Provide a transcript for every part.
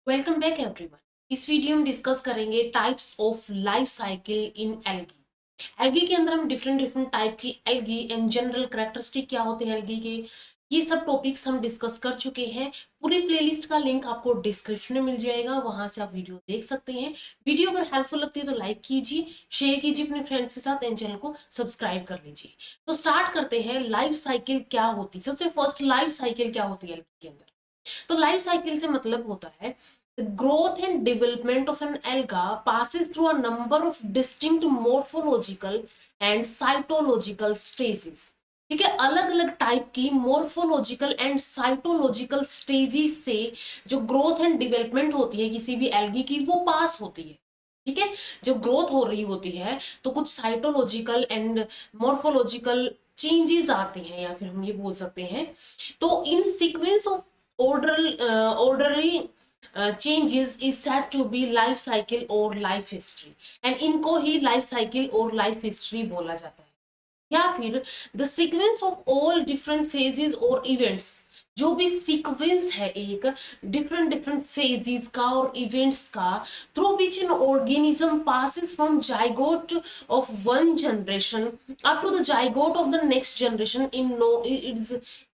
Welcome back everyone. इस video में discuss करेंगे types of life cycle in algae. Algae के अंदर हम डिफरेंट डिफरेंट टाइप की एल्गी एंड जनरल कैरेक्टरिस्टिक क्या होते हैं एल्गी के, ये सब टॉपिक्स हम डिस्कस कर चुके हैं। पूरी प्लेलिस्ट का लिंक आपको डिस्क्रिप्शन में मिल जाएगा, वहां से आप वीडियो देख सकते हैं। वीडियो अगर हेल्पफुल लगती है तो लाइक कीजिए, शेयर कीजिए अपने फ्रेंड्स के साथ एंड चैनल को सब्सक्राइब कर लीजिए। तो स्टार्ट करते हैं। लाइफ साइकिल क्या होती है? सबसे फर्स्ट लाइफ साइकिल क्या होती है एल्गी के अंदर? तो लाइफ साइकिल से मतलब होता है the growth and development of an alga passes through a number of distinct morphological and cytological stages। ठीक है, अलग अलग टाइप की मोर्फोलॉजिकल एंड साइटोलॉजिकल स्टेजेस से जो ग्रोथ एंड डेवलपमेंट होती है किसी भी एल्गी की, वो पास होती है। ठीक है, जो ग्रोथ हो रही होती है तो कुछ साइटोलॉजिकल एंड मोर्फोलॉजिकल चेंजेस आते हैं, या फिर हम ये बोल सकते हैं। तो इन sequence of orderly changes is said to be life cycle और life history, and इनको ही life cycle और life history बोला जाता है। या फिर the sequence of all different phases और events, जो भी सीक्वेंस है एक डिफरेंट डिफरेंट फेजेस का और इवेंट्स का, through which an organism passes from zygote of one generation up to the zygote of the next generation in no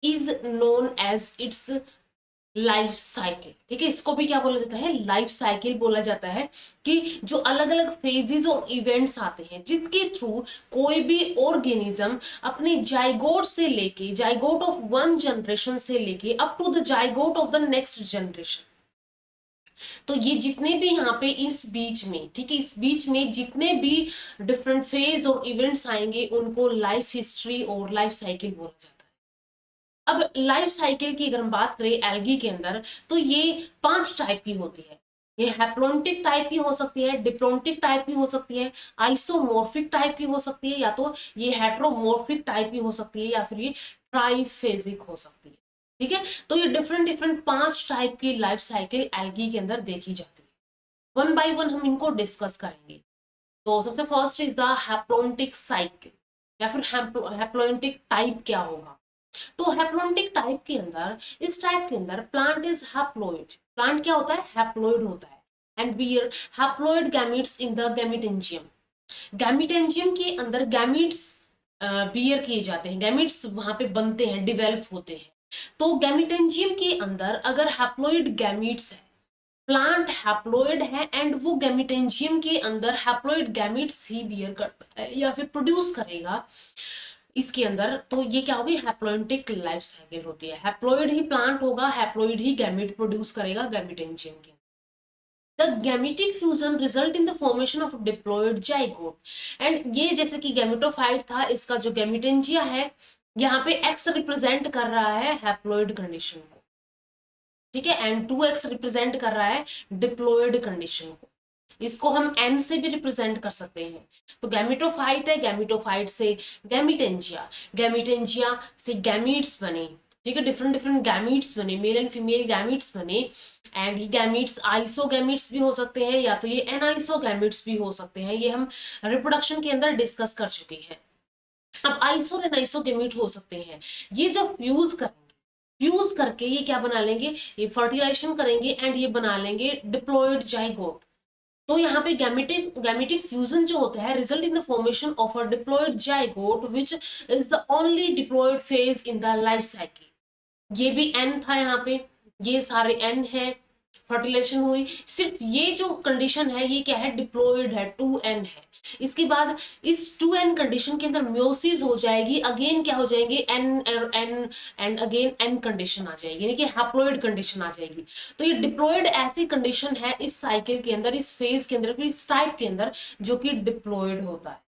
is known as its life cycle. ठीक है, इसको भी क्या बोला जाता है? लाइफ साइकिल बोला जाता है। कि जो अलग अलग फेजेस और इवेंट्स आते हैं जिसके थ्रू कोई भी ऑर्गेनिज्म अपने जाइगोट से लेके, जाइगोट ऑफ वन जनरेशन से लेके up to the zygote of the next generation, तो ये जितने भी यहाँ पे इस बीच में, ठीक है, इस बीच में जितने भी डिफरेंट फेज और इवेंट्स आएंगे उनको लाइफ हिस्ट्री और लाइफ साइकिल बोला जाता है। अब लाइफ साइकिल की अगर हम बात करें एल्गी के अंदर, तो ये 5 टाइप की होती है। ये हैप्लोन्टिक टाइप की हो सकती है, डिप्लोन्टिक टाइप की हो सकती है, आइसोमॉर्फिक टाइप की हो सकती है, या तो ये हेट्रोमॉर्फिक टाइप की हो सकती है, या फिर ये ट्राइफेजिक हो सकती है। ठीक है, तो ये डिफरेंट डिफरेंट 5 टाइप की लाइफ साइकिल एल्गी के अंदर देखी जाती है। वन बाय वन हम इनको डिस्कस करेंगे। तो सबसे first is the haplontic cycle, या फिर हैप्लोन्टिक टाइप क्या होगा? तो हैप्लोइडिक टाइप के अंदर, इस टाइप के अंदर प्लांट इज हैप्लोइड। प्लांट क्या होता है? हैप्लोइड होता है। And bear haploid gametes in the gametangium. Gametangium के अंदर गैमीट्स बियर किए जाते हैं, गैमीट्स वहां पे बनते हैं, डिवेल्प होते हैं। तो गैमीटेंजियम के अंदर अगर हैप्लोइड गैमीट्स है, प्लांट हैप्लोइड है एंड वो गैमीटेंजियम के अंदर हैप्लोइड गैमीट्स ही बियर करता है या फिर प्रोड्यूस करेगा इसके अंदर, तो ये क्या होगी? हैप्लोइडिक लाइफ साइकिल होती है। हैप्लोइड ही प्लांट होगा, हैप्लोइड ही गैमीट प्रोड्यूस करेगा गैमीटेंजियम के। The gametic fusion result in the formation of diploid zygote. And ये जैसे कि गैमेटोफाइट था, इसका जो गैमीटेंजिया है यहाँ पे एक्स रिप्रेजेंट कर रहा है हैप्लोइड कंडीशन को। ठीक है, एंड 2x रिप्रेजेंट कर रहा है डिप्लॉयड कंडीशन को। इसको हम एन से भी रिप्रेजेंट कर सकते हैं। तो गैमिटोफाइट है, गैमिटोफाइट से गैमिटेंजिया, गैमिटेंजिया से गैमीट्स बने। ठीक है, डिफरेंट डिफरेंट गैमीट्स बने, मेल एंड फीमेल गैमीट्स बने। एंड ये गैमीट्स आइसोगैमीट्स भी हो सकते हैं, या तो ये एनाइसोगैमीट्स भी हो सकते हैं। ये हम रिप्रोडक्शन के अंदर डिस्कस कर चुके हैं। अब आइसो और एनाइसोगैमीट हो सकते हैं। ये जब फ्यूज करेंगे, फ्यूज करके ये क्या बना लेंगे? ये फर्टिलाइजेशन करेंगे एंड ये बना लेंगे डिप्लॉयड जाइगोट। तो यहाँ पे गैमेटिक फ्यूजन जो होता है result in the formation of a diploid zygote which is the only diploid phase in the life cycle. ये भी एन था यहाँ पे, ये सारे एन है, फर्टिलाइजेशन हुई। सिर्फ ये जो कंडीशन है ये क्या है? डिप्लॉयड है, 2n है। इसके बाद इस 2n कंडीशन के अंदर म्योसिस हो जाएगी, अगेन क्या हो जाएंगे? N N and again N condition आ जाएगी, यानी कि हैप्लॉयड कंडीशन आ जाएगी। तो ये डिप्लॉयड ऐसी कंडीशन है इस साइकिल के अंदर, इस फेज के अंदर, इस टाइप के अंदर जो कि डिप्लॉयड होता है।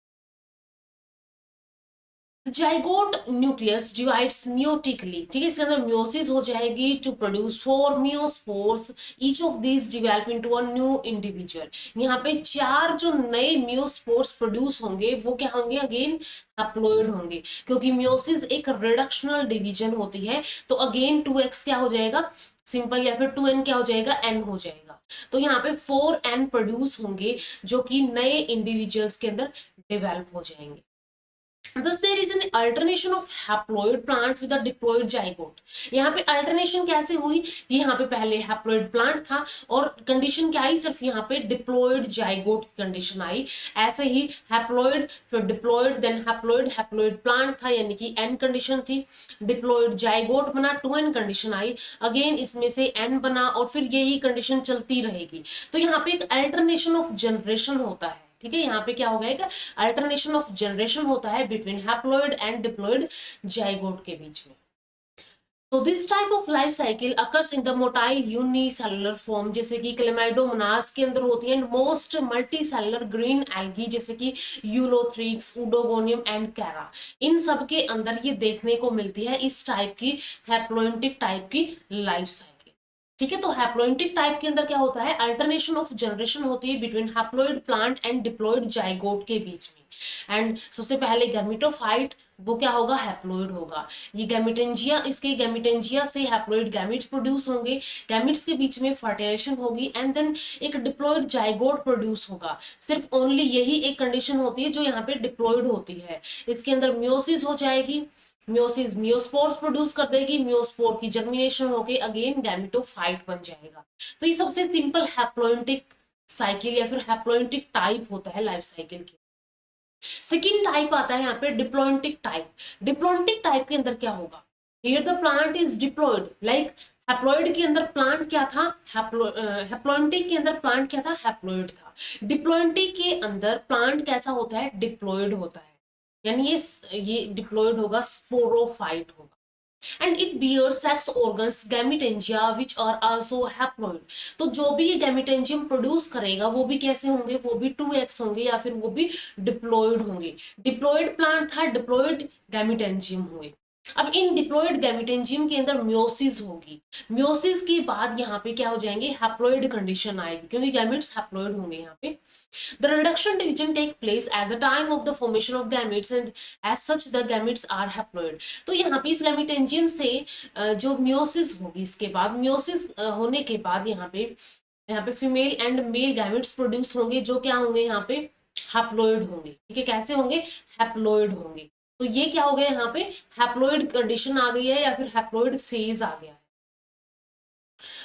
Zygote nucleus divides meiotically. ठीक है, इसके अंदर म्योसिस हो जाएगी to produce 4 meiospores, each of these develop into a new individual. यहाँ पे 4 जो नए म्योस्पोर्स प्रोड्यूस होंगे वो क्या होंगे? अगेन हैप्लॉइड होंगे, क्योंकि म्योसिस एक रिडक्शनल डिवीजन होती है। तो अगेन 2x क्या हो जाएगा? सिंपल, या फिर 2n क्या हो जाएगा? n हो जाएगा। तो यहाँ पे 4n प्रोड्यूस होंगे जो कि नए इंडिविजुअल्स के अंदर डेवलप हो जाएंगे। Thus there is an alternation of haploid plant with a diploid zygote. यहाँ पे अल्टरनेशन कैसे हुई, कि यहाँ पे पहले हैप्लॉइड प्लांट था और कंडीशन क्या आई, सिर्फ यहाँ पे डिप्लॉइड जाइगोट की कंडीशन आई। ऐसे ही हैप्लॉइड फिर diploid then haploid, haploid plant था यानी कि एन कंडीशन थी, डिप्लॉइड जाइगोट बना 2n कंडीशन आई, अगेन इसमें से n बना और फिर यही कंडीशन चलती रहेगी। तो यहाँ पे एक अल्टरनेशन ऑफ जनरेशन होता है, ठीक है। यहाँ पे क्या हो गया, एक अल्टरनेशन ऑफ जनरेशन होता है between haploid and diploid zygote के बीच में। तो this type of life cycle occurs in the motile unicellular form, जैसे कि क्लेमाइडोमोनास के अंदर होती है, most multi cellular green algae जैसे कि यूलोथ्रिक्स, उडोगोनियम एंड कैरा, इन सब के अंदर ये देखने को मिलती है इस टाइप की हैप्लोइंटिक टाइप की लाइफ साइकिल, ठीक है। तो हैप्लोइंटिक टाइप के अंदर क्या होता है, अल्टरनेशन ऑफ जनरेशन होती है between haploid plant and diploid zygote के बीच में। एंड सबसे पहले गैमेटोफाइट वो क्या होगा, हैप्लॉइड होगा। ये गैमेटेंजिया, इसके गैमेटेंजिया से हैप्लॉइड गैमेट्स प्रोड्यूस होंगे, गैमेट्स के बीच में फर्टिलाइजेशन होगी एंड देन एक डिप्लॉइड जाइगोट प्रोड्यूस होगा। सिर्फ ओनली यही एक कंडीशन होती है जो यहाँ पे डिप्लॉइड होती है। इसके अंदर मियोसिस हो जाएगी, मियोसिस मियोस्पोर्स प्रोड्यूस कर देगी, मियोस्पोर की जर्मिनेशन होके अगेन गैमेटोफाइट बन जाएगा। तो ये सबसे सिंपल हैप्लोइंटिक साइकिल या फिर हैप्लोइंटिक टाइप होता है लाइफ साइकिल की। सेकेंड टाइप आता है यहाँ पे डिप्लॉइंटिक टाइप। डिप्लॉइंटिक टाइप के अंदर क्या होगा, here the plant is diploid, like haploid के अंदर प्लांट क्या था, हैप्लॉइंटिक के अंदर प्लांट क्या था, हैप्लॉइड था। डिप्लॉइंटिक के अंदर प्लांट कैसा होता है, डिप्लॉइड होता है, यानी ये डिप्लॉइड होगा, स्पोरोफाइट होगा। And it bears sex organs gametangia which are also haploid. तो जो भी ये गैमेटेंजियम प्रोड्यूस करेगा वो भी कैसे होंगे, वो भी 2x होंगे या फिर वो भी डिप्लॉइड होंगे। डिप्लॉइड प्लांट था, डिप्लॉइड गैमेटेंजियम हुए। अब इन डिप्लॉइड गैमेटेंजियम के अंदर मियोसिस होगी, मियोसिस के बाद यहाँ पे क्या हो जाएंगे, हैप्लॉइड कंडीशन आएगी क्योंकि गैमेट्स हैप्लॉइड होंगे यहाँ पे। The reduction division take place at the time of the formation of gametes and as such the gametes are haploid। तो यहाँ पे इस गैमेटेंजियम से जो मियोसिस होगी, इसके बाद मियोसिस होने के बाद यहाँ पे female and male gametes produce होंगे जो क्या होंगे, यहाँ पे हैप्लॉइड होंगे, ठीक है। कैसे होंगे, हैप्लॉइड होंगे। तो ये क्या हो गया, यहाँ पे हैप्लॉइड कंडीशन आ गई है या फिर हैप्लॉइड फेज आ गया है।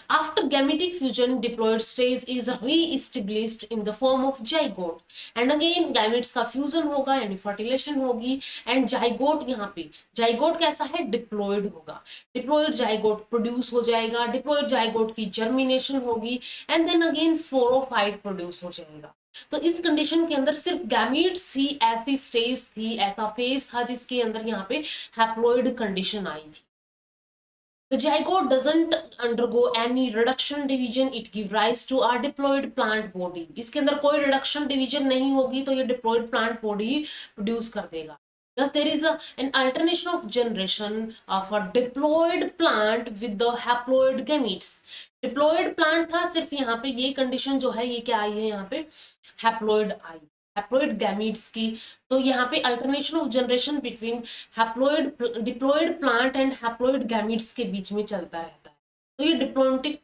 After gametic fusion, diploid stage is re-established in the form of zygote and again gametes का fusion होगा यानी fertilization होगी and zygote यहाँ पे zygote कैसा है, diploid होगा, diploid zygote produce हो जाएगा, diploid zygote की germination होगी and then again sporophyte produce हो जाएगा। तो इस कंडीशन के अंदर सिर्फ गैमीट्स ही ऐसी स्टेज थी, ऐसा फेज था जिसके अंदर यहाँ पे हैप्लॉइड कंडीशन आई थी। The zygote doesn't undergo any reduction division, it give rise to a diploid plant body। इसके अंदर कोई reduction division नहीं होगी तो ये diploid plant body produce कर देगा। Thus there is an alternation of generation of a diploid plant with the haploid gametes। Diploid plant था, सिर्फ यहाँ पे ये कंडीशन जो है ये क्या आई है, यहाँ पे हैप्लॉइड आई, हैप्लॉइड गैमीट्स की। तो यहाँ पे alternation of generation between haploid diploid plant and haploid gametes के बीच में चलता रहता है। तो ये डिप्लॉइंटिक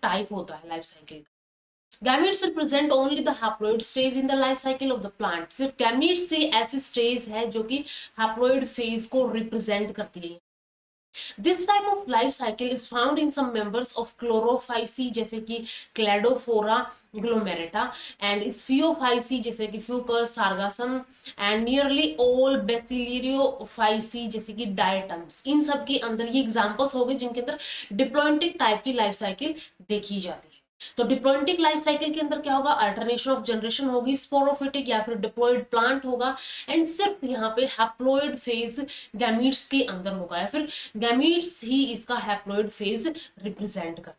टाइप होता है लाइफ साइकिल का। Gametes represent only the haploid stage in the life cycle of the plant. सिर्फ गैमीट्स से ऐसी स्टेज है जो कि हैप्लॉइड फेज को रिप्रेजेंट करती है। This type of life cycle is found in some members of chlorophyceae जैसे कि Cladophora glomerata and Spheophyceae जैसे कि Fucus sargassum and nearly all Basidiophyceae जैसे कि Diatoms। इन सब के अंदर ये एग्जांपल्स हो गए जिनके अंदर डिप्लॉइंटिक टाइप की लाइफ साइकिल देखी जाती है। तो डिप्लॉइंटिक लाइफ साइकिल के अंदर क्या होगा, अल्टरनेशन ऑफ जनरेशन होगी, स्पोरोफिटिक या फिर डिप्लॉइड प्लांट होगा एंड सिर्फ यहाँ पे हैप्लॉइड फेज गैमीट्स के अंदर होगा या फिर गैमीट्स ही इसका हैप्लॉइड फेज रिप्रेजेंट करता है।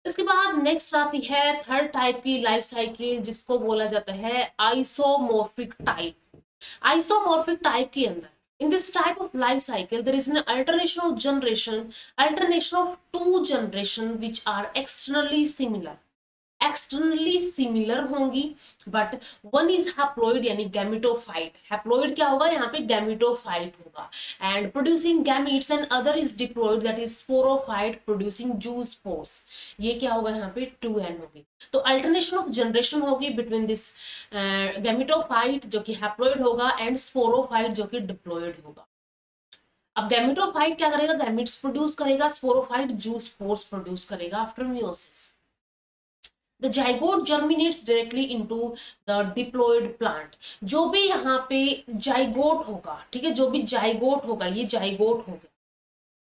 इसके बाद नेक्स्ट आती है थर्ड टाइप की लाइफ साइकिल जिसको बोला जाता है आइसोमॉर्फिक टाइप। आइसोमॉर्फिक टाइप के अंदर in this type of life cycle there is an alternation of generation, alternation of two generation which are externally similar, externally similar होंगी, बट वन इज हैप्लॉइड यानी gametophyte. Haploid क्या होगा यहाँ पे, gametophyte होगा, and producing gametes, and other is diploid that is sporophyte producing zoospores. ये क्या होगा यहाँ पे, 2n होगी। तो अल्टरनेशन ऑफ जनरेशन होगी बिटवीन दिस गैमेटोफाइट जो कि हैप्लॉइड होगा एंड स्पोरोफाइट जो कि डिप्लॉइड होगा। अब गैमेटोफाइट क्या करेगा, गैमेट्स प्रोड्यूस करेगा, स्पोरोफाइट जूस्पोर्स प्रोड्यूस करेगा after meiosis. The zygote germinates directly into the diploid plant। जो भी यहाँ पे जाइगोट होगा, ठीक है, जो भी जाइगोट होगा, ये जाइगोट होगा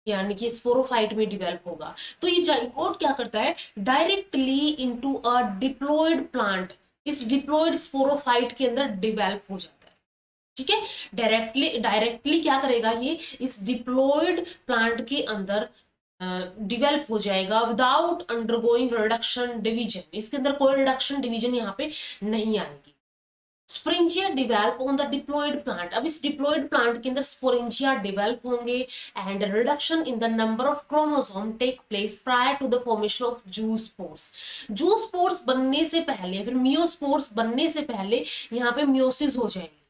यानी कि स्पोरोफाइट में डिवेलप होगा। तो ये जाइगोट क्या करता है, directly into a diploid plant, इस डिप्लॉइड स्पोरोफाइट के अंदर डिवेलप हो जाता है। ठीक है, डायरेक्टली डायरेक्टली क्या करेगा ये, इस डिप्लॉइड प्लांट के अंदर डिवेल्प हो जाएगा विदाउट अंडरगोइंग रिडक्शन डिवीजन। इसके अंदर कोई रिडक्शन डिवीजन यहाँ पे नहीं आएगी। Sporangia develop on the diploid plant. अब इस डिप्लॉइड प्लांट के अंदर स्पोरेंजिया डिवेल्प होंगे and reduction in the number of chromosome take place prior to the formation of zoospores. Zoospores बनने से पहले, फिर मियोस्पोर्स बनने से पहले यहाँ पे मियोसिस हो जाएगी।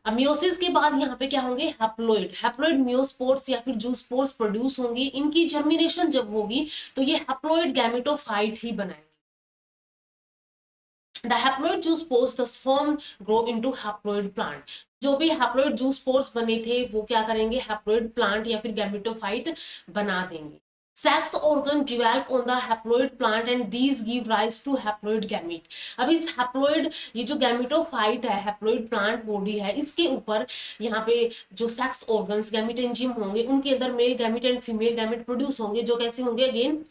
अब मियोसिस के बाद यहाँ पे क्या होंगे, हैप्लॉइड। हैप्लॉइड मियोस्पोर्स या फिर जूस्पोर्स प्रोड्यूस होंगी। इनकी जर्मिनेशन जब होगी तो ये हैप्लॉइड गैमेटोफाइट ही बनाएंगे। The haploid zoospores thus form grow into haploid plant। जो भी हैप्लॉइड जूस्पोर्स बने थे वो क्या करेंगे, हैप्लॉइड प्लांट या फिर गैमेटोफाइट बना देंगे। Sex organ develop on the haploid plant and these give rise to haploid gamete. अब इस हैप्लॉइड, ये जो गैमेटोफाइट है, हैप्लॉइड प्लांट बॉडी है, इसके ऊपर यहाँ पे जो सेक्स ऑर्गन्स गैमीट एंजिम होंगे, उनके अंदर male gamete and female gamete produce होंगे, जो कैसे होंगे, अगेन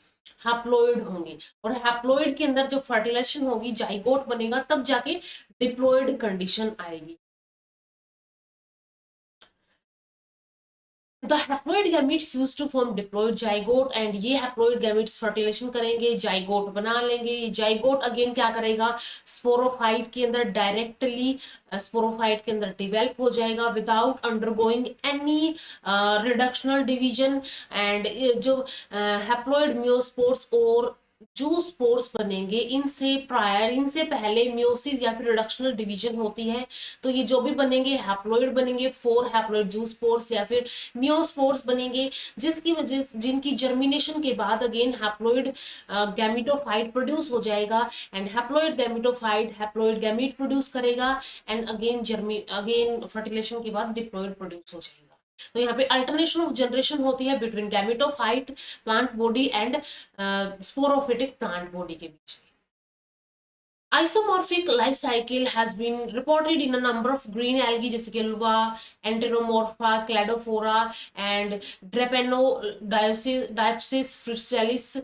हैप्लॉइड होंगे। और हैप्लॉइड के अंदर जो फर्टिलाइजेशन होगी, जाइगोट बनेगा, तब जाके डिप्लॉइड कंडीशन आएगी। The haploid gamete fuse to form diploid zygote and ये haploid gametes fertilization करेंगे, जाइगोट बना लेंगे। ये जाइगोट अगेन क्या करेगा, स्पोरोफाइट के अंदर डायरेक्टली स्पोरोफाइट के अंदर डिवेल्प हो जाएगा without undergoing any reductional division. And जो हैप्लॉइड मियोस्पोर्स और जूस्पोर्स बनेंगे, इनसे प्रायर, इनसे पहले मियोसिस या फिर रिडक्शनल डिवीजन होती है। तो ये जो भी बनेंगे, हैप्लॉइड बनेंगे, 4 हैप्लॉइड जूस्पोर्स या फिर मियोस्पोर्स बनेंगे, जिसकी वजह, जिनकी जर्मिनेशन के बाद अगेन हैप्लॉइड गैमेटोफाइट प्रोड्यूस हो जाएगा and haploid gametophyte haploid gamete produce करेगा एंड अगेन फर्टिलाइजेशन के बाद डिप्लॉइड प्रोड्यूस हो जाएगा। तो यहाँ पे अल्टरनेशन ऑफ जनरेशन होती है between gametophyte plant body and sporophytic plant body के बीच में। Isomorphic life cycle has been reported in a number of green algae जैसे कि Ulva, Enteromorpha, Cladophora and Drepanodiopsis fritillaris,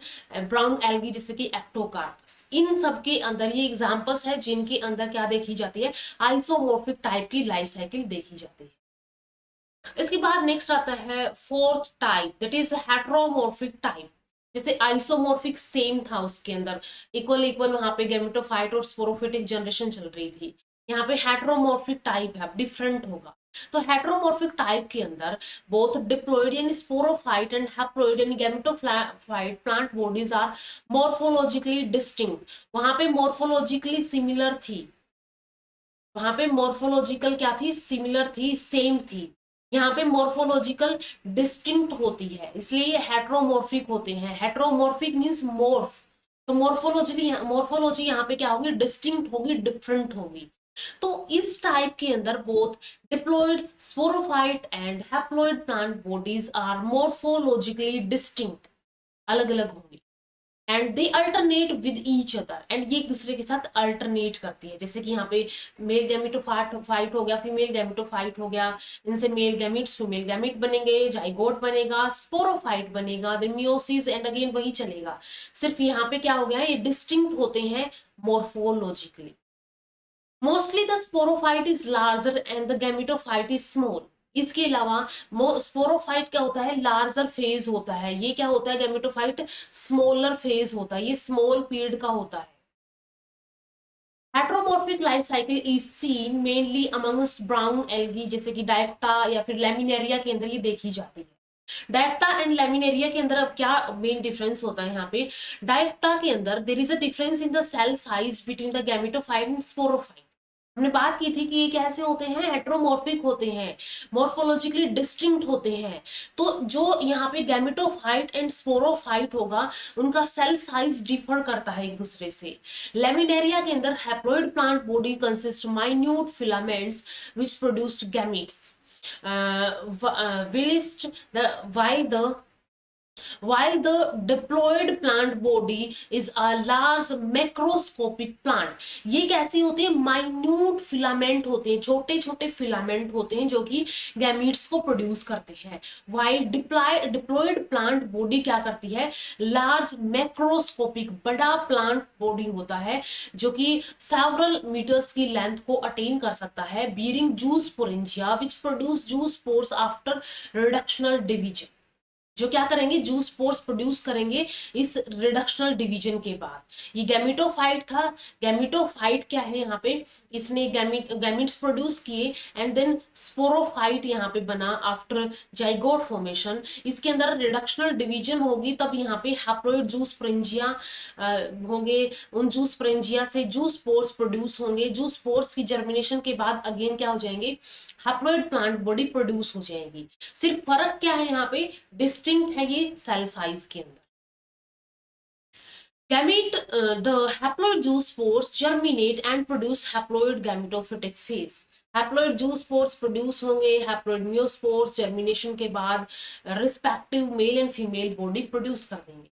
brown algae जैसे कि Ectocarpus। इन सब के अंदर ये एग्जांपल्स है जिनके अंदर क्या देखी जाती है, आइसोमॉर्फिक टाइप की लाइफ साइकिल देखी जाती है। इसके बाद नेक्स्ट आता है fourth type, that is heteromorphic type. जैसे आइसोमॉर्फिक सेम था, उसके अंदर इक्वल इक्वल वहां पे गैमेटोफाइट और स्पोरोफिटिक जनरेशन चल रही थी। यहाँ पे हेट्रोमॉर्फिक टाइप है, डिफरेंट होगा। तो हेट्रोमॉर्फिक टाइप के अंदर बोथ डिप्लॉइड यानी स्पोरोफाइट एंड हैप्लॉइड यानी gametophyte plant bodies are morphologically distinct. वहां पे मॉर्फोलॉजिकली सिमिलर थी, वहां पे मॉर्फोलॉजिकल क्या थी, सिमिलर थी, सेम थी। यहाँ पे मॉर्फोलॉजिकल डिस्टिंक्ट होती है, इसलिए ये हेट्रोमॉर्फिक होते हैं। हेट्रोमॉर्फिक मींस मॉर्फ, तो मॉर्फोलॉजी यहाँ पे क्या होगी, डिस्टिंक्ट होगी, डिफरेंट होगी। तो इस टाइप के अंदर both diploid sporophyte and haploid plant bodies are morphologically distinct, अलग अलग होंगी and they alternate with each other, and ये एक दूसरे के साथ अल्टरनेट करती है। जैसे कि यहाँ पे मेल गैमेटोफाइट हो गया, फीमेल गैमेटोफाइट हो गया, इनसे मेल गैमीट्स फीमेल गैमीट बनेंगे, जाइगोट बनेगा, स्पोरोफाइट बनेगा, देन मियोसिस एंड अगेन वही चलेगा। सिर्फ यहाँ पे क्या हो गया है, ये डिस्टिंक्ट होते हैं morphologically. Mostly the sporophyte is larger and the gametophyte is small. इसके अलावा स्पोरोफाइट क्या होता है, लार्जर फेज होता है। ये क्या होता है, गैमेटोफाइट स्मॉलर फेज होता है, ये स्मॉल पीरियड का होता है। Heteromorphic life cycle is seen mainly amongst brown algae जैसे कि डायक्टा या फिर लेमिनेरिया के अंदर ये देखी जाती है। डायप्टा एंड लैमिनेरिया के अंदर अब क्या मेन डिफरेंस होता है यहाँ पे, डायप्टा के अंदर there is a difference in the cell size between the gametophyte and sporophyte. हमने बात की थी कि ये कैसे होते हैं, हेट्रोमॉर्फिक होते हैं, मॉर्फोलॉजिकली डिस्टिंक्ट होते हैं। तो जो यहाँ पे गैमेटोफाइट एंड स्पोरोफाइट होगा उनका सेल साइज डिफर करता है एक दूसरे से। लेमिनेरिया के अंदर haploid plant body consist minute filaments which produced gametes, whilst the diploid plant body is a large macroscopic plant। ये कैसी होती है, माइन्यूट फिलामेंट होते हैं, छोटे छोटे फिलामेंट होते हैं जो कि गैमीट्स को प्रोड्यूस करते हैं। वाइल डिप्लॉयड प्लांट बॉडी क्या करती है, लार्ज मैक्रोस्कोपिक, बड़ा प्लांट बॉडी होता है जो कि सेवरल मीटर्स की लेंथ को अटेन कर सकता है, bearing juice sporangia which produce juice spores after reductional division, जो क्या करेंगे, जूस स्पोर्स प्रोड्यूस करेंगे इस रिडक्शनल डिवीजन के बाद। ये गैमेटोफाइट था। गैमेटोफाइट क्या है यहाँ पे, इसने गैमीट्स प्रोड्यूस किए एंड देन स्पोरोफाइट यहाँ पे बना आफ्टर जाइगोट फॉर्मेशन। इसके अंदर रिडक्शनल डिवीजन होगी तब यहाँ पे हैप्लॉइड जूस स्पोरेंजिया होंगे, उन जूस स्पोरेंजिया से जूस स्पोर्स प्रोड्यूस होंगे, जूस स्पोर्स की जर्मिनेशन के बाद अगेन क्या हो जाएंगे, हैप्लॉइड प्लांट बॉडी प्रोड्यूस हो जाएगी। सिर्फ फर्क क्या है यहाँ पे, डिस्टिंक्ट है ये सेल साइज के अंदर। Gamete, the haploid zoospores germinate and produce haploid gametophytic phase। Haploid zoospores produce होंगे, हैप्लॉइड मियोस्पोर्स जर्मिनेशन के बाद respective mail and female body produce कर देंगे।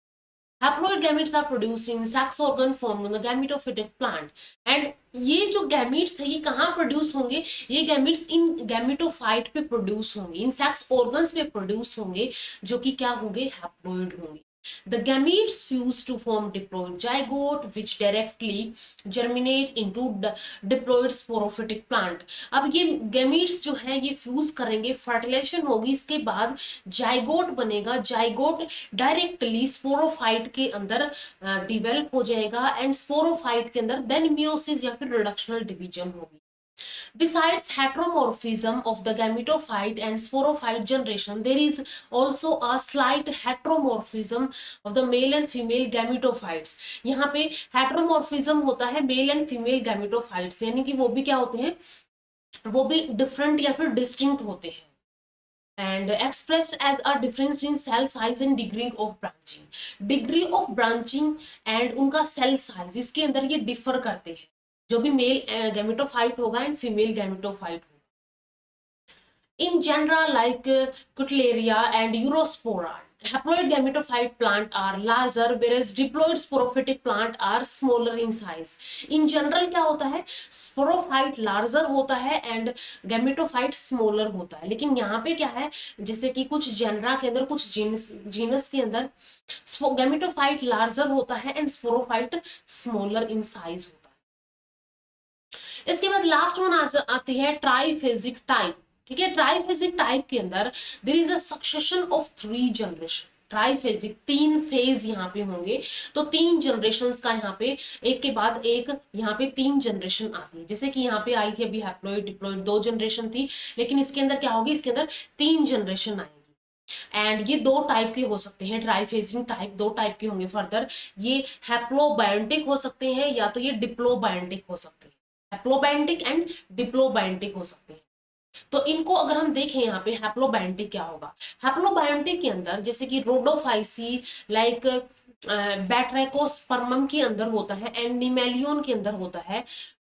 Haploid gametes are produced in sex organ formed on the gametophytic plant। and ये जो gametes है ये कहाँ प्रोड्यूस होंगे, ये गैमीट्स इन गैमेटोफाइट पे प्रोड्यूस होंगे, इन सेक्स ऑर्गन्स पे प्रोड्यूस होंगे जो कि क्या होंगे, हैप्लॉइड होंगे। The gametes fuse to form diploid zygote which directly germinate into diploid sporophytic plant। अब ये gametes जो है ये फ्यूज करेंगे, फर्टिलाइजेशन होगी, इसके बाद जाइगोट बनेगा, जाइगोट डायरेक्टली स्पोरोफाइट के अंदर डिवेलप हो जाएगा एंड स्पोरोफाइट के अंदर देन मियोसिस या फिर रिडक्शनल डिवीजन होगी। Besides heteromorphism of the gametophyte and sporophyte generation, there is also a slight heteromorphism of the male and female gametophytes। यहाँ पे heteromorphism होता है male and female gametophytes, यानी कि वो भी क्या होते हैं, वो भी different या फिर distinct होते हैं and expressed as a difference in cell size and degree of branching। degree of branching and उनका cell size इसके अंदर ये differ करते हैं, जो भी मेल गैमेटोफाइट होगा एंड फीमेल गैमेटोफाइट होगा। In general like Cutleria and Urospora, haploid gametophyte plant are larger whereas diploid sporophytic plant are smaller in size। in general क्या होता है, sporophyte larger होता है and gametophyte smaller होता है, लेकिन यहाँ पे क्या है, जैसे कि कुछ जेनरा के अंदर, कुछ जीनस के अंदर gametophyte larger होता है and sporophyte smaller in size होता है। इसके बाद लास्ट वन आती है ट्राइफेजिक टाइप। ठीक है, ट्राइफेजिक टाइप के अंदर there is a succession of 3 generation. Triphasic 3 phase यहाँ पे होंगे, तो 3 जनरेशन का यहाँ पे एक के बाद एक यहाँ पे 3 जनरेशन आती है। जैसे कि यहाँ पे आई थी अभी हैप्लॉइड डिप्लॉइड 2 जनरेशन थी, लेकिन इसके अंदर क्या होगी, इसके अंदर 3 जनरेशन आएगी। एंड ये 2 टाइप के हो सकते हैं, ट्राइफेजिक टाइप 2 टाइप के होंगे फर्दर। ये हैप्लोबायोटिक हो सकते हैं या तो ये डिप्लोबायोटिक हो सकते हैं, हैप्लोबायोटिक एंड डिप्लोबायोटिक हो सकते हैं। तो इनको अगर हम देखें यहाँ पे हैप्लोबायोटिक क्या होगा, हैप्लोबायोटिक के अंदर जैसे कि रोडोफाइसी लाइक बैट्राइकोस्पर्मम के अंदर होता है एंड निमेलियन के अंदर होता है।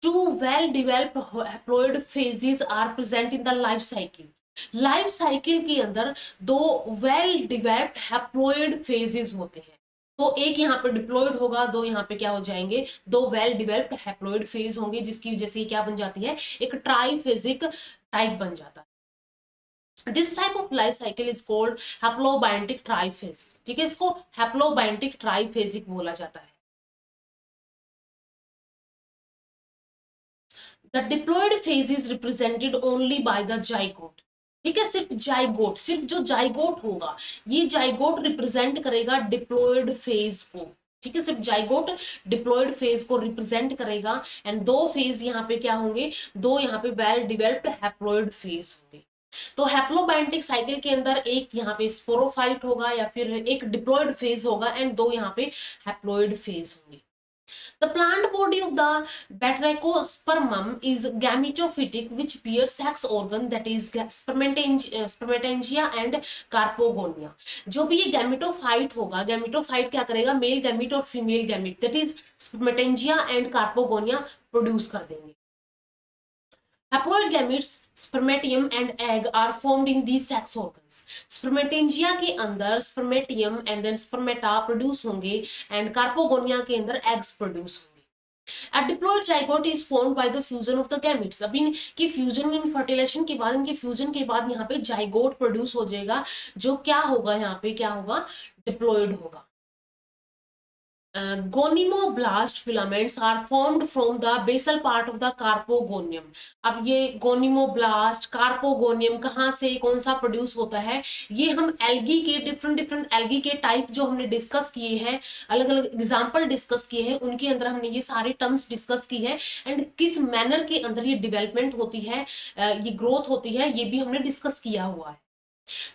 2 well developed haploid phases are present in the life cycle. Life cycle के अंदर 2 वेल डेवलप्ड हैप्लॉइड फेजेस होते हैं, तो एक यहाँ पे डिप्लॉइड होगा, 2 यहाँ पे क्या हो जाएंगे, 2 वेल डेवलप्ड हैप्लॉइड फेज होंगे, जिसकी वजह से क्या बन जाती है, एक ट्राइफेजिक टाइप बन जाता है। This type of life cycle is called haplobiontic triphase. ठीक है, इसको हैप्लोबायोटिक ट्राइफेजिक बोला जाता है। The diploid phase is represented only by the zygote. ठीक है, सिर्फ जाइगोट, सिर्फ जो जाइगोट होगा, ये जाइगोट रिप्रेजेंट करेगा डिप्लॉइड फेज को। ठीक है, सिर्फ जाइगोट डिप्लॉइड फेज को रिप्रेजेंट करेगा एंड 2 फेज यहाँ पे क्या होंगे, 2 यहाँ पे वेल डेवलप्ड हैप्लॉइड फेज होंगे। तो हैप्लोबायंटिक साइकिल के अंदर एक यहाँ पे स्पोरोफाइट होगा या फिर एक डिप्लॉयड फेज होगा एंड दो यहाँ पे हैप्लॉयड फेज होंगे। The plant body of the Batrachospermum is gametophytic, which bears sex organ that is spermatangia and carpogonia. जो भी ये गैमेटोफाइट होगा, गैमेटोफाइट क्या करेगा, मेल गैमेट और female gamete that is spermatangia and carpogonia produce कर देंगे। Haploid gametes, spermatium and egg are formed in these sex organs. Spermatangia के अंदर spermatium and then spermata produce होंगे and carpogonia के अंदर eggs produce होंगे। A diploid zygote is formed by the fusion of the gametes. अब इनकी fusion इन fertilisation के बाद, इनके फ्यूजन के बाद यहाँ पे जाइगोट प्रोड्यूस हो जाएगा, जो क्या होगा, यहाँ पे क्या होगा, डिप्लॉयड होगा। Gonimoblast filaments are formed from the basal part of the carpogonium. अब ये गोनिमोब्लास्ट कार्पोगोनियम कहाँ से कौन सा प्रोड्यूस होता है, ये हम एल्गी के डिफरेंट एल्गी के टाइप जो हमने डिस्कस किए हैं, अलग अलग एग्जाम्पल डिस्कस किए हैं, उनके अंदर हमने ये सारे टर्म्स डिस्कस की है एंड किस मैनर के अंदर ये डेवलपमेंट होती है, ये ग्रोथ होती है, ये भी हमने डिस्कस किया हुआ है।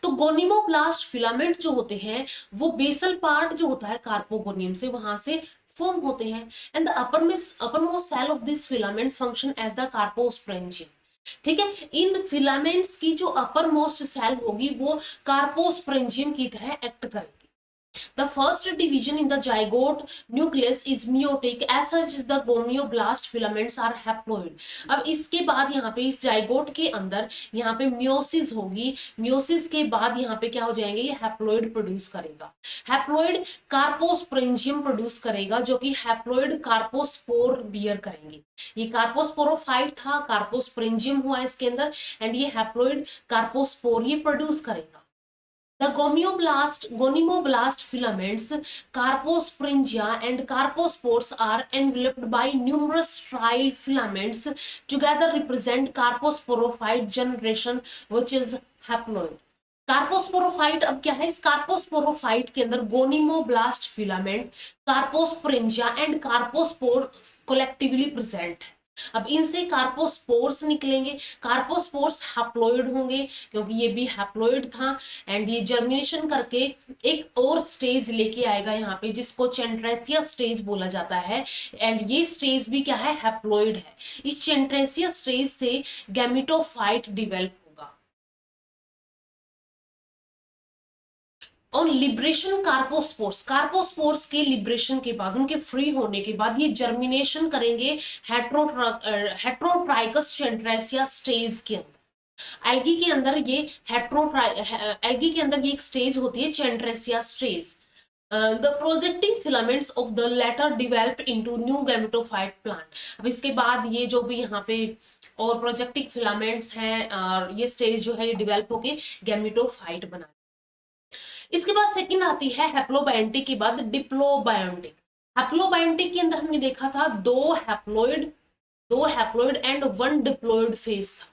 तो गोनिमोब्लास्ट फिलामेंट जो होते हैं वो बेसल पार्ट जो होता है कार्पोगोनियम से, वहां से फॉर्म होते हैं and the uppermost cell of this filaments function as the carposporangium. ठीक है, इन फिलामेंट्स की जो अपर मोस्ट सेल होगी वो कार्पोस्प्रेंजियम की तरह एक्ट करेगी। The first division in the zygote nucleus is meiotic, as such the gonioblast filaments are haploid। अब इसके बाद यहाँ पे इस जाइगोट के अंदर यहाँ पे मियोसिस होगी, मियोसिस के बाद यहाँ पे क्या हो जाएंगे, ये हैप्लॉइड प्रोड्यूस करेगा, हैप्लॉइड कार्पोस्प्रेंजियम प्रोड्यूस करेगा, जो कि हैप्लॉइड कार्पोस्पोर बियर करेंगे। ये कार्पोस्पोरोफाइट था, कार्पोस्प्रेंजियम हुआ इसके अंदर एंड ये हैप्लॉइड कार्पोस्पोर ये प्रोड्यूस करेगा। The gonimoblast filaments, carpospringia and carpospores are enveloped by numerous strial filaments together represent carposporophyte generation which is haploid। Carposporophyte अब क्या है, इस कार्पोस्पोरोफाइट के अंदर गोनिमोब्लास्ट filament, कार्पोस्प्रिंजिया and carpospore collectively present है। अब इनसे कार्पोस्पोर्स निकलेंगे, कार्पोस्पोर्स हैप्लॉइड होंगे क्योंकि ये भी हैप्लॉइड था एंड ये जर्मिनेशन करके एक और स्टेज लेके आएगा यहाँ पे जिसको चेंट्रेसिया स्टेज बोला जाता है एंड ये स्टेज भी क्या है, हैप्लॉइड है। इस चेंट्रेसिया स्टेज से गैमेटोफाइट डिवेल्प होगा। और लिब्रेशन कार्पोस्पोर्स, कार्पोस्पोर्स के लिब्रेशन के बाद, उनके फ्री होने के बाद ये जर्मिनेशन करेंगे हेट्रोट्राइकस चेंट्रेसिया स्टेज के अंदर। एल्गी के अंदर ये एल्गी के अंदर ये एक स्टेज होती है चेंट्रेसिया stage. The projecting filaments of the latter developed into new gametophyte plant। अब इसके बाद ये जो भी यहाँ पे और प्रोजेक्टिंग फिलामेंट्स हैं और ये स्टेज जो है ये डेवलप होके गैमेटोफाइट बना। इसके बाद सेकंड आती है हैप्लोबायंटिक के बाद डिप्लोबायंटिक। हैप्लोबायंटिक के अंदर हमने देखा था दो haploid and one diploid phase था,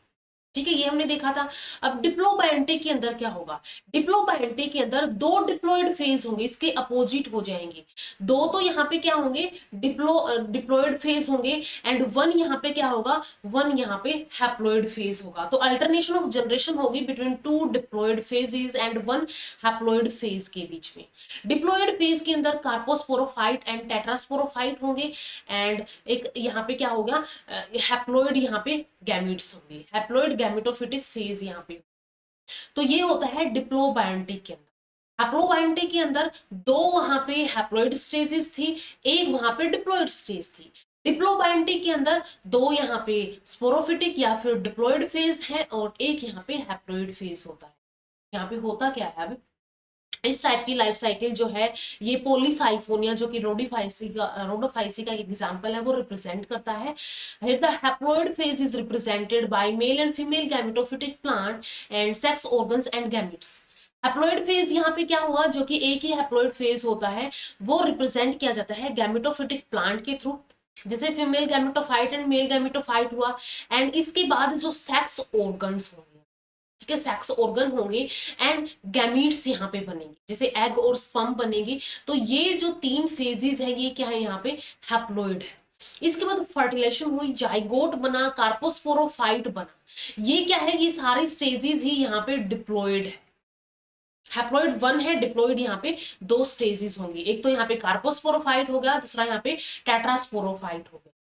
ठीक है, ये हमने देखा था। अब डिप्लोबायंटिक के अंदर क्या होगा, डिप्लोबायंटिक के अंदर दो डिप्लॉइड फेज होंगे, इसके अपोजिट हो जाएंगे। दो तो यहाँ पे क्या होंगे, डिप्लॉइड फेज होंगे एंड वन यहाँ पे क्या होगा, वन यहाँ पे हैप्लॉइड फेज होगा। तो अल्टरनेशन ऑफ जनरेशन होगी between two diploid phases and one haploid phase के बीच में। डिप्लॉइड फेज के अंदर कार्पोस्पोरोफाइट एंड टेट्रास्पोरोफाइट होंगे एंड एक यहाँ पे क्या होगा, हैप्लॉइड यहाँ पे गैमेट्स होंगे, हैप्लॉइड गैमेटोफिटिक फेज यहाँ पे। तो ये होता है डिप्लोबायंटिक के अंदर। हैप्लोबायंटिक के अंदर दो वहां पे हैप्लॉइड स्टेजेस थी, एक वहां पे डिप्लॉइड स्टेज थी। डिप्लोबायंटिक के अंदर दो यहाँ पे स्पोरोफिटिक या फिर डिप्लॉइड फेज है और एक यहाँ पे हैप्लॉइड फेज होता है। यहाँ पे होता क्या है, अब इस टाइप की लाइफ साइकिल जो है ये पॉलीसाइफोनिया जो कि रोडोफाइसी का एक एग्जांपल है वो रिप्रेजेंट करता है। Here the haploid phase is represented by male and female gametophytic plant and sex organs and gametes। Haploid phase यहाँ पे क्या हुआ, जो कि एक ही हैप्लॉइड फेज होता है वो रिप्रेजेंट किया जाता है गैमेटोफिटिक प्लांट के थ्रू, जैसे female gametophyte and male gametophyte हुआ एंड इसके बाद जो सेक्स ऑर्गन्स होंगे, ठीक है, सेक्स ऑर्गन होंगे एंड गैमीट्स यहाँ पे बनेंगे, जैसे एग और स्पर्म बनेंगे। तो ये जो तीन फेजेस है ये क्या है, यहाँ पे हैप्लॉइड है। इसके बाद फर्टिलाइजेशन हुई, जाइगोट बना, कार्पोस्पोरोफाइट बना। ये क्या है, ये सारी स्टेजेस ही यहाँ पे डिप्लॉयड है। हैप्लॉइड 1 है, डिप्लॉइड यहाँ पे 2 स्टेजेस होंगी, एक तो यहाँ पे कार्पोस्पोरोफाइट हो गया, दूसरा यहाँ पे टेट्रास्पोरोफाइट हो गया।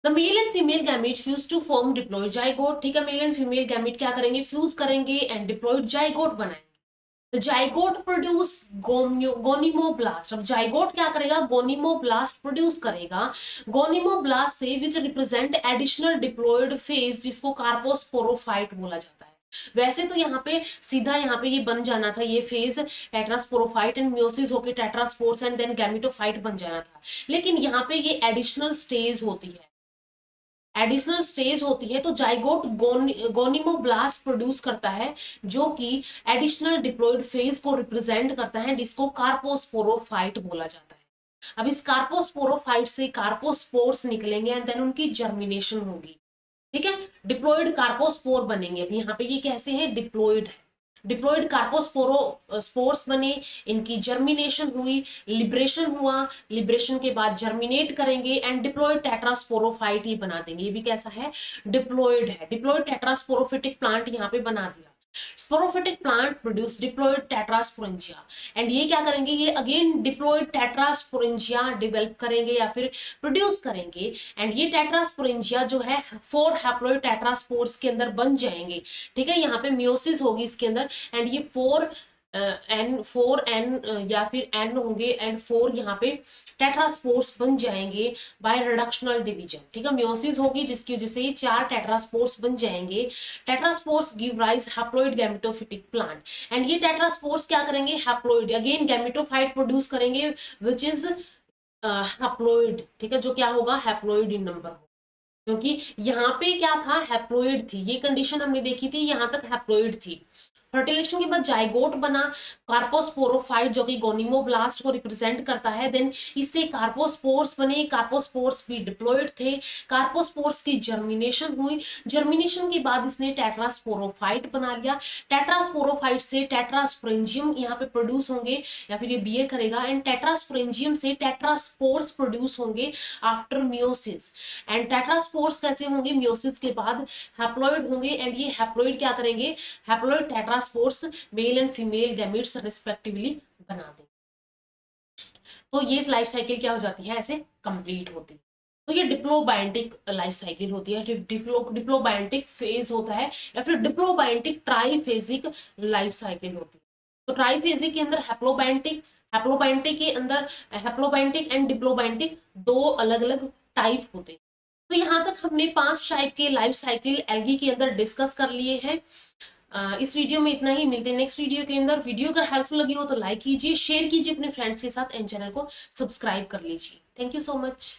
The male and female gamete fuse to form diploid zygote. ठीक है, मेल एंड फीमेल गैमेट क्या करेंगे, फ्यूज करेंगे एंड डिप्लॉइड जाइगोट बनाएंगे। The zygote produce gonimoblast. अब जाइगोट क्या करेगा, गोनिमोब्लास्ट प्रोड्यूस करेगा। गोनिमोब्लास्ट से which represent additional diploid phase, जिसको कार्पोस्पोरोफाइट बोला जाता है। वैसे तो यहाँ पे सीधा यहाँ पे ये बन जाना था, ये फेज टेट्रास्पोरोफाइट एंड मियोसिस होके टेट्रास्पोर्स एंड देन गैमेटोफाइट बन जाना था, लेकिन यहाँ पे ये एडिशनल स्टेज होती है, एडिशनल स्टेज होती है। तो जाइगोट गोनिमोब्लास्ट प्रोड्यूस करता है, जो कि एडिशनल डिप्लॉइड फेज को रिप्रेजेंट करता है, जिसको कार्पोस्पोरोफाइट बोला जाता है। अब इस कार्पोस्पोरोफाइट से कार्पोस्पोर्स निकलेंगे एंड देन उनकी जर्मिनेशन होगी। ठीक है, डिप्लॉइड कार्पोस्पोर बनेंगे। अब यहाँ पे ये कैसे है, डिप्लॉइड है, डिप्लॉइड कार्पोस्पोरो स्पोर्स बने, इनकी जर्मिनेशन हुई, लिब्रेशन हुआ, लिब्रेशन के बाद जर्मिनेट करेंगे एंड डिप्लॉइड टेट्रास्पोरोफाइट ये बना देंगे। ये भी कैसा है, डिप्लॉइड है, डिप्लॉइड टेट्रास्पोरोफिटिक प्लांट यहाँ पे बना दिया। Sporophytic plant produce diploid tetrasporangia, and ये क्या करेंगे, ये अगेन डिप्लॉइड टेट्रास्पोरेंजिया डेवलप करेंगे या फिर प्रोड्यूस करेंगे। एंड ये टेट्रास्पोरेंजिया जो है 4 हैप्लॉइड टेट्रास्पोर्स के अंदर बन जाएंगे। ठीक है, यहाँ पे मियोसिस होगी इसके अंदर एंड ये 4 या फिर N होंगे एंड 4 यहाँ पे टेट्रास्पोर्स बन जाएंगे बाय रिडक्शनल डिवीजन। ठीक है, मियोसिस होगी जिसकी वजह से 4 टेट्रास्पोर्स बन जाएंगे। Tetraspores give rise haploid gametophytic plant, and ये टेट्रास्पोर्स क्या करेंगे, हैप्लॉइड अगेन गैमेटोफाइट प्रोड्यूस करेंगे विच इज हैप्लॉइड। ठीक है, जो क्या होगा, हैप्लॉइड इन नंबर, क्योंकि यहाँ पे क्या था, हैप्लॉइड थी, ये कंडीशन हमने देखी थी, यहाँ तक हैप्लॉइड थी। फर्टिलाइजेशन के बाद जाइगोट बना, कार्पोस्पोरोफाइट जो कि गोनिमोब्लास्ट को रिप्रेजेंट करता है, देन इससे कार्पोस्पोर्स बने, कार्पोस्पोर्स भी डिप्लॉइड थे, कार्पोस्पोर्स की जर्मिनेशन हुई, जर्मिनेशन के बाद इसने टेट्रास्पोरोफाइट बना लिया, टेट्रास्पोरोफाइट से टेट्रास्पोरेंजियम यहाँ पे प्रोड्यूस होंगे या फिर ये बियर करेगा, एंड टेट्रास्पोरेंजियम से टेट्रास्पोर्स प्रोड्यूस होंगे आफ्टर मियोसिस। एंड टेट्रास्पोर्स कैसे होंगे, मियोसिस के बाद हैप्लॉइड होंगे, एंड ये हैप्लॉइड क्या करेंगे, haploid tetraspores male and female gametes respectively बना देंगे। तो ये लाइफ साइकिल क्या हो जाती है, ऐसे कंप्लीट होती है। तो ये डिप्लोबायोटिक लाइफ साइकिल होती है, डिप्लोबायोटिक फेज होता है या फिर डिप्लोबायोटिक ट्राइफेजिक लाइफ साइकिल होती है। तो ट्राइफेजिक के अंदर हैप्लोबायोटिक के अंदर हैप्लोबायोटिक एंड डिप्लोबायोटिक 2 अलग अलग टाइप होते हैं। तो यहाँ तक हमने 5 टाइप के लाइफ साइकिल एल्गी के अंदर डिस्कस कर लिए हैं। इस वीडियो में इतना ही, मिलते हैं नेक्स्ट वीडियो के अंदर। वीडियो अगर हेल्पफुल लगी हो तो लाइक कीजिए, शेयर कीजिए अपने फ्रेंड्स के साथ एंड चैनल को सब्सक्राइब कर लीजिए। Thank you so much.